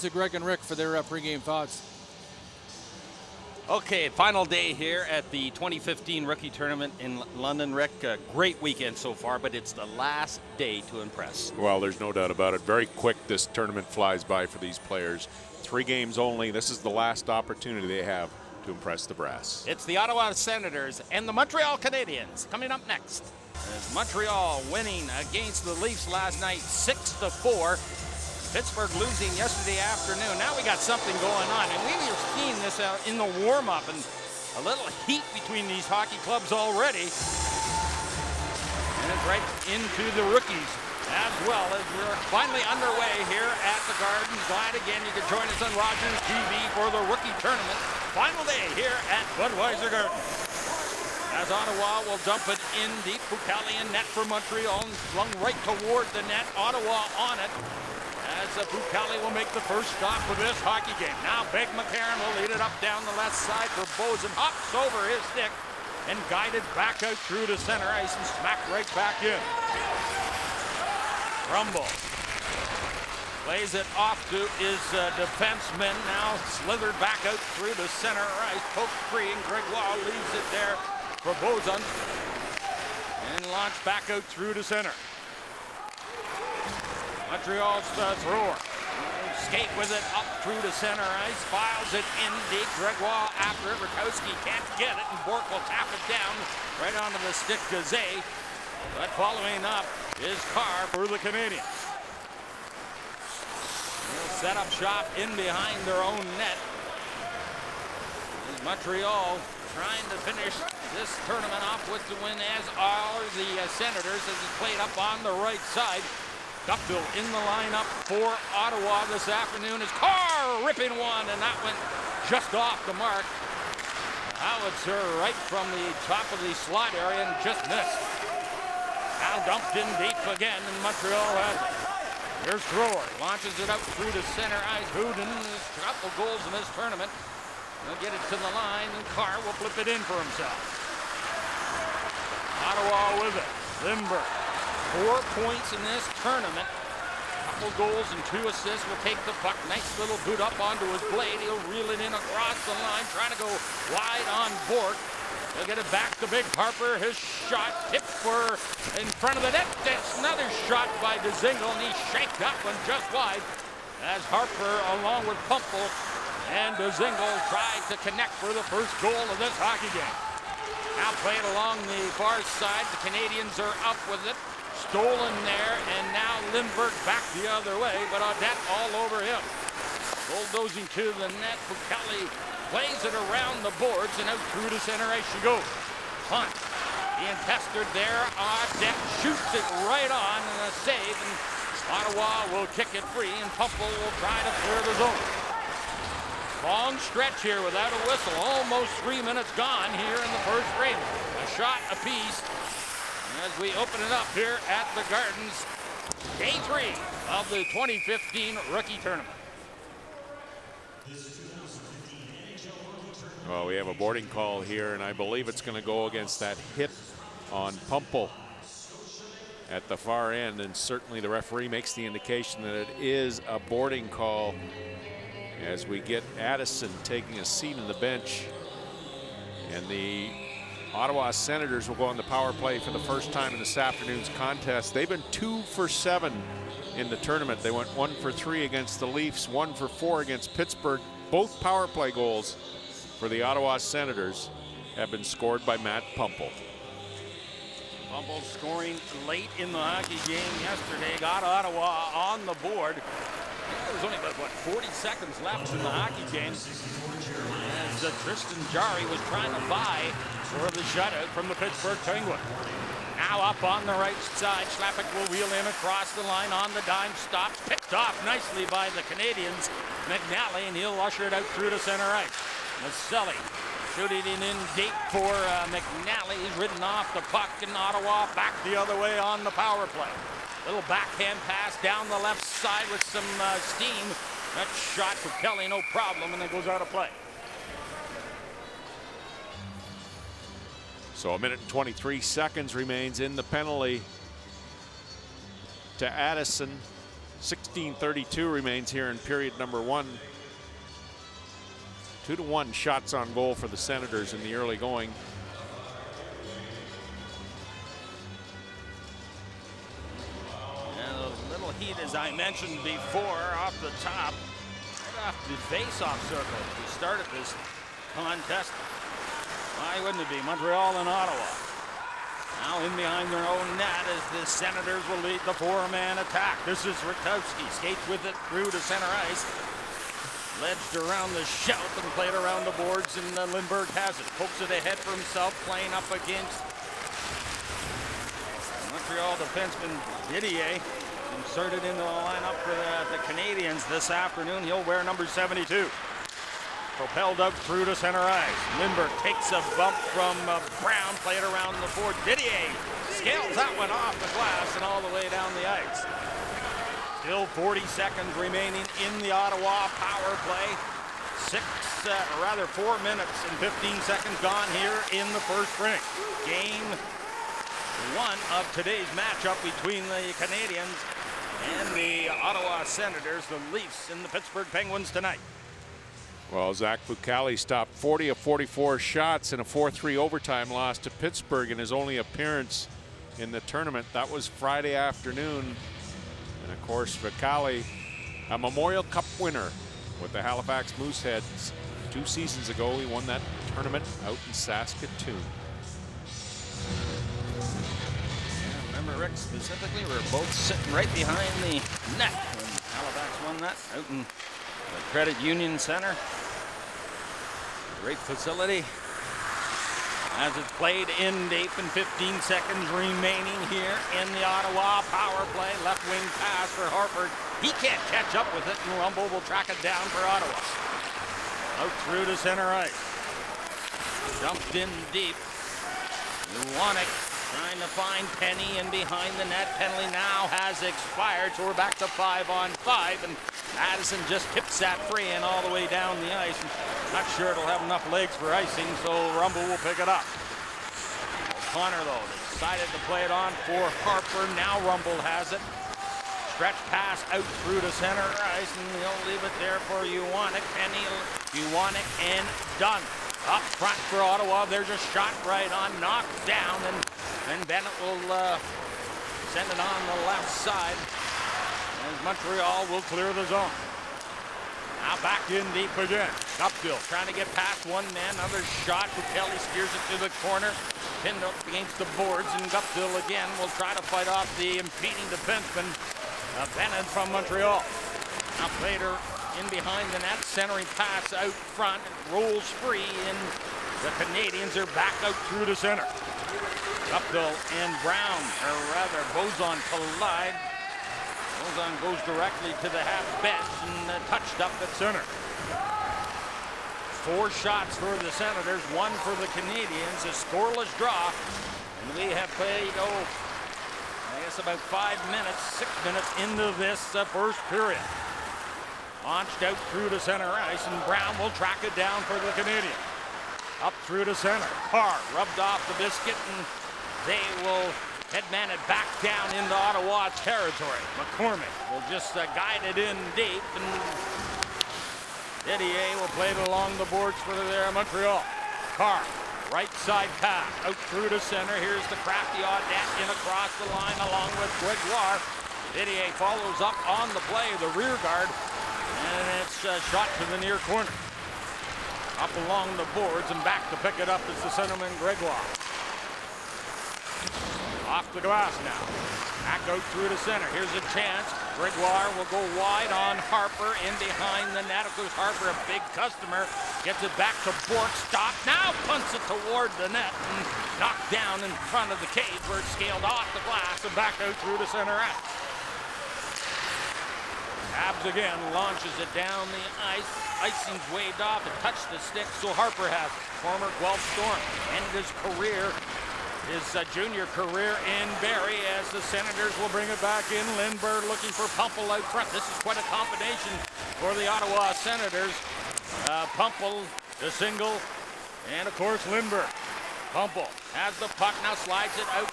to Greg and Rick for their pregame thoughts. Okay, final day here at the 2015 Rookie Tournament in London. Rick, a great weekend so far, but it's the last day to impress. Well, there's no doubt about it. Very quick, this tournament flies by for these players. 3 games only. This is the last opportunity they have to impress the brass. It's the Ottawa Senators and the Montreal Canadiens coming up next. As Montreal winning against the Leafs last night 6-4. Pittsburgh losing yesterday afternoon. Now we got something going on, and we were seeing this in the warm-up, and a little heat between these hockey clubs already. And it's right into the rookies as well, as we're finally underway here at the Gardens. Glad again you could join us on Rogers TV for the Rookie Tournament. Final day here at Budweiser Gardens. As Ottawa will dump it in deep. Bukali in net for Montreal, and flung right toward the net. Ottawa on it. As Bukali will make the first stop for this hockey game. Now Big McCarron will lead it up down the left side for Bozen. Hops over his stick and guided back out through to center ice and smacked right back in. Rumble plays it off to his defenseman. Now slithered back out through to center ice. Poked free, and Gregoire leaves it there for Bozen. And launched back out through to center. Montreal's thrower. Skate with it up through to center ice. Files it in deep. Gregoire after it. Rakowski can't get it, and Bork will tap it down right onto the stick to Zay. But following up is Carr for the Canadiens. They'll set up shop in behind their own net. Montreal trying to finish this tournament off with the win, as are the Senators, as it's played up on the right side. Duckville in the lineup for Ottawa this afternoon is Carr ripping one, and that went just off the mark. Howitzer right from the top of the slot area and just missed. Now dumped in deep again, and Montreal has it. Here's Thrower, launches it out through to center ice. Hooden has a couple goals in this tournament. He'll get it to the line, and Carr will flip it in for himself. Ottawa with it. Lindbergh. 4 points in this tournament. Couple goals and 2 assists. Will take the puck. Nice little boot up onto his blade. He'll reel it in across the line, trying to go wide on Bork. He'll get it back to Big Harper. His shot tipped for in front of the net. That's another shot by DeZingle, and he shaked that one just wide as Harper, along with Pumple and DeZingle, tried to connect for the first goal of this hockey game. Now played along the far side. The Canadiens are up with it. Stolen there, and now Lindbergh back the other way, but Audette all over him. Bulldozing to the net. Bukali plays it around the boards, and out through to center ice she goes. Hunt being pestered there. Audette shoots it right on, and a save, and Ottawa will kick it free, and Pumple will try to clear the zone. Long stretch here without a whistle. Almost 3 minutes gone here in the first frame. A shot apiece as we open it up here at the Gardens. Day 3 of the 2015 Rookie Tournament. Well, we have a boarding call here, and I believe it's going to go against that hit on Pumple at the far end, and certainly the referee makes the indication that it is a boarding call as we get Addison taking a seat on the bench, and the Ottawa Senators will go on the power play for the first time in this afternoon's contest. They've been 2 for 7 in the tournament. They went 1 for 3 against the Leafs, 1 for 4 against Pittsburgh. Both power play goals for the Ottawa Senators have been scored by Matt Pumple. Pumple scoring late in the hockey game yesterday, got Ottawa on the board. There was only about, 40 seconds left in the hockey game as Tristan Jarry was trying to buy for the shutout from the Pittsburgh Penguins. Now up on the right side, Schlappick will wheel in across the line on the dime, stops, picked off nicely by the Canadiens. McNally, and he'll usher it out through to center ice. Maselli shooting it in deep for McNally. He's ridden off the puck, and Ottawa back the other way on the power play. Little backhand pass down the left side with some steam. That shot for Kelly, no problem, and then goes out of play. So 1 minute and 23 seconds remains in the penalty to Addison. 16:32 remains here in period number 1. 2-1 shots on goal for the Senators in the early going. And a little heat, as I mentioned before, off the top, right off the face-off circle. We started this contest. Why wouldn't it be? Montreal and Ottawa. Now in behind their own net as the Senators will lead the four-man attack. This is Rutkowski. Skates with it through to center ice. Ledged around the shout and played around the boards, and Lindbergh has it. Pokes it ahead for himself, playing up against Montreal defenseman Didier. Inserted into the lineup for the Canadiens this afternoon. He'll wear number 72. Propelled out through to center ice. Lindbergh takes a bump from Brown, played around the board. Didier scales that one off the glass and all the way down the ice. Still 40 seconds remaining in the Ottawa power play. 4 minutes and 15 seconds gone here in the first ring. Game 1 of today's matchup between the Canadiens and the Ottawa Senators, the Leafs and the Pittsburgh Penguins tonight. Well, Zach Fucale stopped 40 of 44 shots in a 4-3 overtime loss to Pittsburgh in his only appearance in the tournament. That was Friday afternoon. And of course, Fucale, a Memorial Cup winner with the Halifax Mooseheads 2 seasons ago. He won that tournament out in Saskatoon. Yeah, remember, Rick, specifically, we were both sitting right behind the net when Halifax won that out in the Credit Union Center. Great facility. As it's played in deep and 15 seconds remaining here in the Ottawa power play. Left wing pass for Harper. He can't catch up with it, and Rumble will track it down for Ottawa. Out through to center ice. Dumped in deep. Luwanek trying to find Penny in behind the net. Penalty now has expired, so we're back to 5-on-5, and Addison just tips that free and all the way down the ice. Not sure it'll have enough legs for icing, so Rumble will pick it up. O'Connor, though, decided to play it on for Harper. Now Rumble has it. Stretch pass out through to center ice, and he'll leave it there for Uwanek. Penny, Uwanek, and done. Up front for Ottawa, there's a shot right on, knocked down, and Bennett will send it on the left side as Montreal will clear the zone. Now back in deep again. Guptill trying to get past one man. Another shot. Kelly steers it to the corner. Pinned up against the boards, and Guptill again will try to fight off the impeding defenseman, Bennett from Montreal. Now Plater in behind the net. Centering pass out front. Rolls free, and the Canadiens are back out through the center. Guptill and Brown, or rather Bozon, collide. Bozon goes directly to the half bench and touched up at center. 4 shots for the Senators, 1 for the Canadiens, a scoreless draw. And we have played, I guess about 5 minutes, 6 minutes into this first period. Launched out through to center ice, and Brown will track it down for the Canadiens. Up through to center. Carr rubbed off the biscuit, and they will headman it back down into Ottawa territory. McCormick will just guide it in deep, and Didier will play it along the boards for their Montreal. Carr, right side pass, out through to center. Here's the crafty Audette in across the line along with Gregoire. Didier follows up on the play, the rear guard, and it's shot to the near corner. Up along the boards and back to pick it up is the centerman Gregoire. Off the glass now. Back out through the center. Here's a chance. Gregoire will go wide on Harper in behind the net. Of course, Harper, a big customer, gets it back to Bork. Stop. Now punts it toward the net and knocked down in front of the cage where it's scaled off the glass and back out through the center ice. Abs again launches it down the ice. Icing's waved off. It touched the stick, so Harper has it. Former Guelph Storm ended his career, his junior career in Barrie, as the Senators will bring it back in. Lindbergh looking for Pumple out front. This is quite a combination for the Ottawa Senators. Pumple, the single, and of course Lindbergh. Pumple has the puck, now slides it out